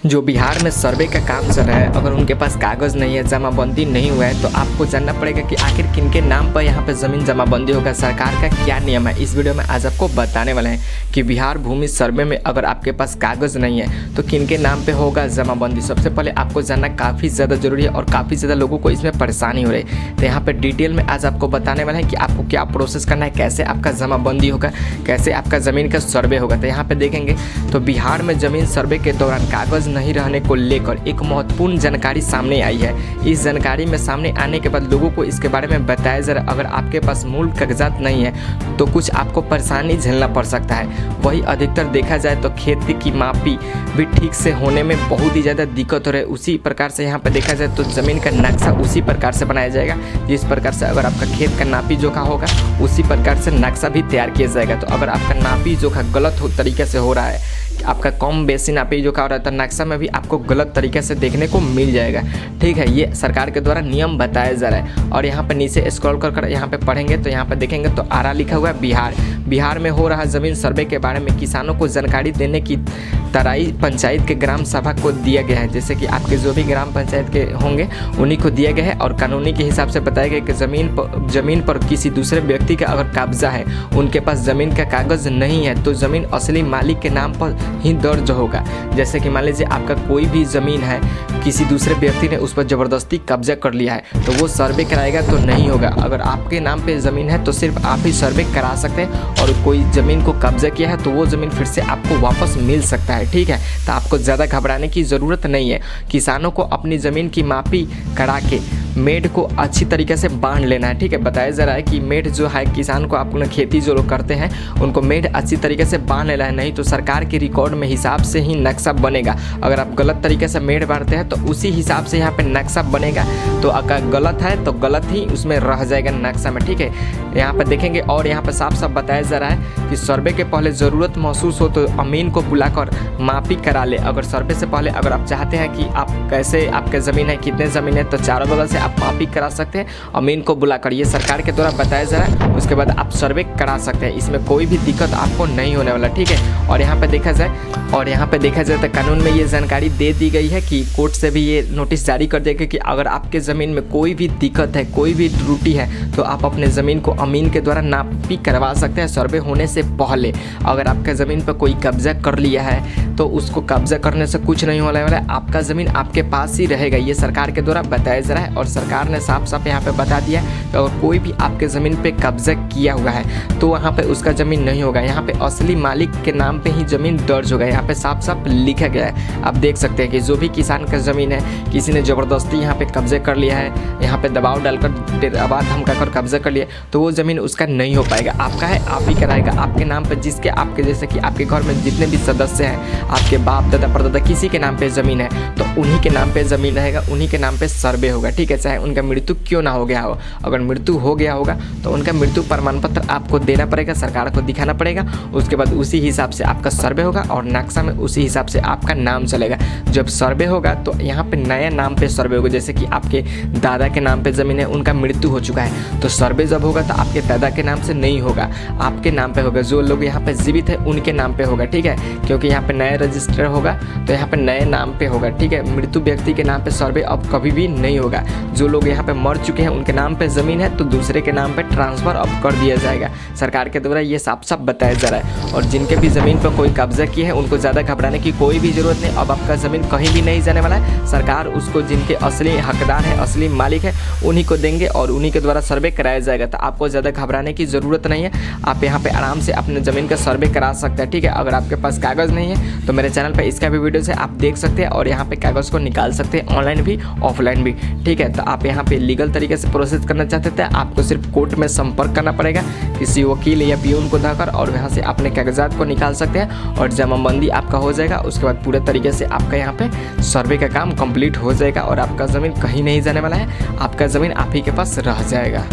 जो बिहार में सर्वे का काम चल रहा है, अगर उनके पास कागज़ नहीं है, जमाबंदी नहीं हुआ है, तो आपको जानना पड़ेगा कि आखिर किनके नाम पर यहाँ पे ज़मीन जमाबंदी होगा, सरकार का क्या नियम है। इस वीडियो में आज आपको बताने वाले हैं कि बिहार भूमि सर्वे में अगर आपके पास कागज़ नहीं है तो किनके नाम पे होगा जमाबंदी। सबसे पहले आपको जानना काफ़ी ज़्यादा ज़रूरी है और काफ़ी ज़्यादा लोगों को इसमें परेशानी हो रही है। तो यहाँ पर डिटेल में आज आपको बताने वाले हैं कि आपको क्या प्रोसेस करना है, कैसे आपका जमाबंदी होगा, कैसे आपका ज़मीन का सर्वे होगा। तो यहाँ पर देखेंगे तो बिहार में ज़मीन सर्वे के दौरान कागज़ नहीं रहने को लेकर एक महत्वपूर्ण जानकारी सामने आई है। इस जानकारी में सामने आने के बाद लोगों को इसके बारे में बताया जा रहा है, अगर आपके पास मूल कागजात नहीं है तो कुछ आपको परेशानी झेलना पड़ सकता है। वही अधिकतर देखा जाए तो खेती की मापी भी ठीक से होने में बहुत ही ज़्यादा दिक्कत हो रही है। उसी प्रकार से यहाँ पर देखा जाए तो ज़मीन का नक्शा उसी प्रकार से बनाया जाएगा जिस प्रकार से अगर आपका खेत का नापी जोखा होगा उसी प्रकार से नक्शा भी तैयार किया जाएगा। तो अगर आपका नापी जोखा गलत तरीके से हो रहा है, आपका कम बेसी नापी जोखा हो रहा है, तो नक्शा में भी आपको गलत तरीके से देखने को मिल जाएगा। ठीक है, ये सरकार के द्वारा नियम बताया जा रहा है। और यहाँ पे नीचे स्क्रॉल कर यहाँ पे पढ़ेंगे तो यहाँ पे देखेंगे तो आरा लिखा हुआ है बिहार। बिहार में हो रहा ज़मीन सर्वे के बारे में किसानों को जानकारी देने की तराई पंचायत के ग्राम सभा को दिया गया है। जैसे कि आपके जो भी ग्राम पंचायत के होंगे उन्हीं को दिया गया है और कानूनी के हिसाब से बताया गया कि ज़मीन पर किसी दूसरे व्यक्ति का अगर कब्जा है, उनके पास ज़मीन का कागज़ नहीं है तो ज़मीन असली मालिक के नाम पर ही दर्ज होगा। जैसे कि मान लीजिए आपका कोई भी ज़मीन है, किसी दूसरे व्यक्ति ने उस पर ज़बरदस्ती कब्जा कर लिया है तो वो सर्वे कराएगा तो नहीं होगा। अगर आपके नाम पे ज़मीन है तो सिर्फ आप ही सर्वे करा सकते हैं और कोई ज़मीन को कब्जा किया है तो वो ज़मीन फिर से आपको वापस मिल सकता है। ठीक है, तो आपको ज़्यादा घबराने की ज़रूरत नहीं है। किसानों को अपनी ज़मीन की मापी करा के मेढ़ को अच्छी तरीके से बांध लेना है। ठीक है, बताया जा रहा है कि मेढ़ जो है किसान को अपना खेती जो लोग करते हैं उनको मेढ़ अच्छी तरीके से बांध लेना है, नहीं तो सरकार के रिकॉर्ड में हिसाब से ही नक्शा बनेगा। अगर आप गलत तरीके से मेढ़ बांधते हैं तो उसी हिसाब से यहाँ पे नक्शा बनेगा, तो अगर गलत है तो गलत ही उसमें रह जाएगा नक्शा में। ठीक है, यहाँ पर देखेंगे और यहाँ पर साफ साफ बताया जा रहा है कि सर्वे के पहले ज़रूरत महसूस हो तो अमीन को बुलाकर मापी करा ले। अगर सर्वे से पहले अगर आप चाहते हैं कि आप कैसे आपके ज़मीन है, कितने ज़मीन है, तो चारों बगल से आप मापी करा सकते हैं अमीन को बुलाकर। ये सरकार के द्वारा बताया जा रहा है, उसके बाद आप सर्वे करा सकते हैं। इसमें कोई भी दिक्कत आपको नहीं होने वाला। ठीक है, और यहाँ पे देखा जाए तो कानून में ये जानकारी दे दी गई है कि कोर्ट से भी ये नोटिस जारी कर देगा कि अगर आपके ज़मीन में कोई भी दिक्कत है, कोई भी त्रुटि है, तो आप अपने ज़मीन को अमीन के द्वारा नापी करवा सकते हैं सर्वे होने से पहले। अगर आपका ज़मीन पर कोई कब्जा कर लिया है तो उसको कब्जा करने से कुछ नहीं होने वाला है, आपका ज़मीन आपके पास ही रहेगा। ये सरकार के द्वारा बताया जा रहा है और सरकार ने साफ साफ यहाँ पे बता दिया कि अगर कोई भी आपके ज़मीन पे कब्जा किया हुआ है तो वहाँ पे उसका ज़मीन नहीं होगा, यहाँ पे असली मालिक के नाम पे ही ज़मीन दर्ज होगा। यहाँ पे साफ साफ लिखा गया है, आप देख सकते हैं कि जो भी किसान का ज़मीन है किसी ने ज़बरदस्ती यहाँ पे कब्जे कर लिया है, यहाँ पे दबाव डालकर डरावा धमका कर कब्जा कर लिया तो वो ज़मीन उसका नहीं हो पाएगा। आपका है, आप ही कराएगा आपके नाम पर। जिसके आपके जैसे कि आपके घर में जितने भी सदस्य हैं, आपके बाप दादा परदादा किसी के नाम पे ज़मीन है तो उन्हीं के नाम पे ज़मीन रहेगा, उन्हीं के नाम पे सर्वे होगा। ठीक है, चाहे उनका मृत्यु क्यों ना हो गया हो। अगर मृत्यु हो गया होगा तो उनका मृत्यु प्रमाण पत्र आपको देना पड़ेगा, सरकार को दिखाना पड़ेगा। उसके बाद उसी हिसाब से आपका सर्वे होगा और नक्शा में उसी हिसाब से आपका नाम चलेगा। जब सर्वे होगा तो यहाँ पे नया नाम पे सर्वे होगा। जैसे कि आपके दादा के नाम पे ज़मीन है, उनका मृत्यु हो चुका है तो सर्वे जब होगा तो आपके दादा के नाम से नहीं होगा, आपके नाम पे होगा। जो लोग यहाँ पे जीवित है उनके नाम पे होगा। ठीक है, क्योंकि यहाँ पे नया रजिस्टर होगा तो यहाँ पे नए नाम पे होगा। ठीक है, मृत्यु व्यक्ति के नाम पे सर्वे अब कभी भी नहीं होगा। जो लोग यहाँ पे मर चुके हैं उनके नाम पे ज़मीन है तो दूसरे के नाम पे ट्रांसफ़र अब कर दिया जाएगा। सरकार के द्वारा ये साफ साफ बताया जा रहा है। और जिनके भी ज़मीन पर कोई कब्जा किया है उनको ज़्यादा घबराने की कोई भी ज़रूरत नहीं। अब आपका ज़मीन कहीं भी नहीं जाने वाला है, सरकार उसको जिनके असली हकदार है, असली मालिक है, उन्हीं को देंगे और उन्हीं के द्वारा सर्वे कराया जाएगा। तो आपको ज़्यादा घबराने की ज़रूरत नहीं है, आप यहाँ पे आराम से अपने ज़मीन का सर्वे करा सकते हैं। ठीक है, अगर आपके पास कागज़ नहीं है तो मेरे चैनल पर इसका भी वीडियो है, आप देख सकते हैं और यहाँ पे कागज़ को निकाल सकते हैं, ऑनलाइन भी ऑफलाइन भी। ठीक है, तो आप यहाँ पे लीगल तरीके से प्रोसेस करना चाहते थे, आपको सिर्फ कोर्ट में संपर्क करना पड़ेगा किसी वकील या पियून को देकर और वहाँ से अपने कागजात को निकाल सकते हैं और जमाबंदी आपका हो जाएगा। उसके बाद पूरे तरीके से आपका यहाँ पे सर्वे का काम कंप्लीट हो जाएगा और आपका ज़मीन कहीं नहीं जाने वाला है, आपका ज़मीन आप ही के पास रह जाएगा।